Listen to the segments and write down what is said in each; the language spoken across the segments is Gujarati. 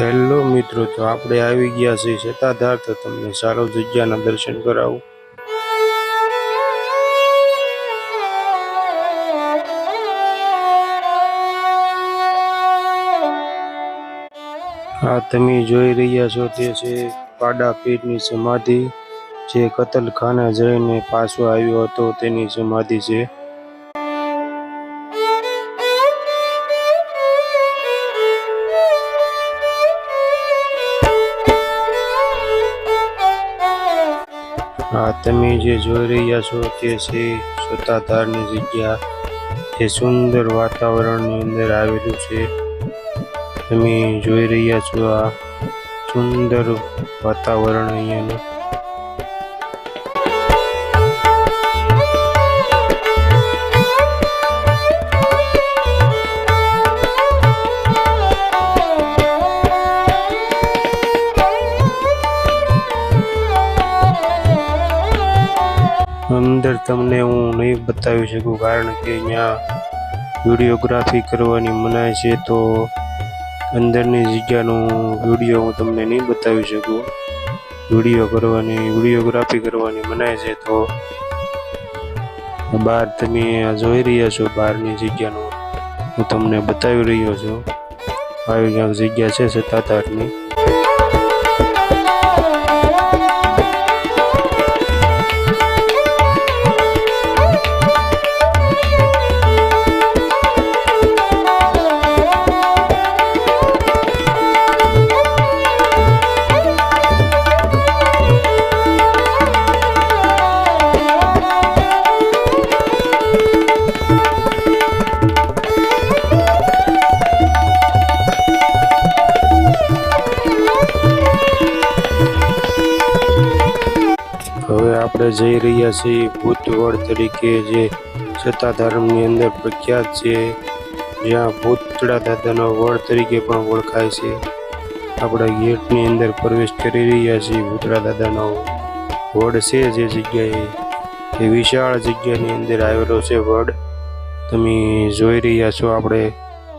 હેલો મિત્રો, તો આપણે આવી ગયા છીએ સત્તાધાર, તો તમને સારો જગ્યાના દર્શન કરાવું। આ તમે જોઈ રહ્યા છો તે છે પાડા પીરની સમાધિ, જે કતલખાને જઈને પાછો આવ્યો હતો તેની સમાધિ છે। આ તમે જે જોઈ રહ્યા છો તે છે સત્તાધારની જગ્યા, જે સુંદર વાતાવરણની અંદર આવેલું છે। તમે જોઈ રહ્યા છો આ સુંદર વાતાવરણ અહીંયાનું। અંદર તમને હું નહીં બતાવી શકું, કારણ કે અહીંયા વિડીયોગ્રાફી કરવાની મનાઈ છે, તો અંદરની જગ્યાનો વિડીયો હું તમને નહીં બતાવી શકું। વિડીયોગ્રાફી કરવાની મનાઈ છે, તો બહાર તમે જોઈ રહ્યા છો બહારની જગ્યાનો હું તમને બતાવી રહ્યો છું। આવી ક્યાંક જગ્યા છે સત્તાધારની। હવે આપણે જઈ રહ્યા છીએ ભૂતવડ તરીકે, જે સત્તાધારની અંદર પ્રખ્યાત છે, જ્યાં ભૂતળા દાદાનો વડ તરીકે પણ ઓળખાય છે। આપણે ગેટની અંદર પ્રવેશ કરી રહ્યા છીએ। ભૂતળા દાદાનો વડ છે જે જગ્યાએ, એ વિશાળ જગ્યાની અંદર આવેલો છે વડ, તમે જોઈ રહ્યા છો। આપણે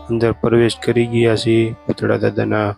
અંદર પ્રવેશ કરી ગયા છીએ ભૂતળા દાદાના।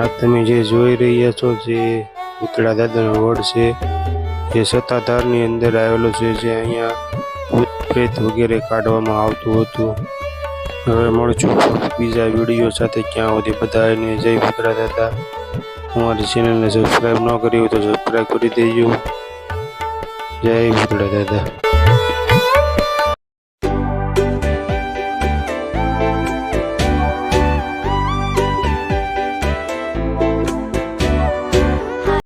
આ તમે જે જોઈ રહ્યા છો જે ભૂતળા દાદાનો વડ છે, જે સત્તાધારની અંદર આવેલો છે, જે અહીંયા ભૂત પ્રેત વગેરે કાઢવામાં આવતું હતું। હવે મળશું બીજા વિડીયો સાથે, ક્યાં સુધી બધાને જય ભૂતળા દાદા। અમારી ચેનલને સબસ્ક્રાઈબ ન કરી હોય તો સબસ્ક્રાઈબ કરી દેજો। જય ભૂતળા દાદા।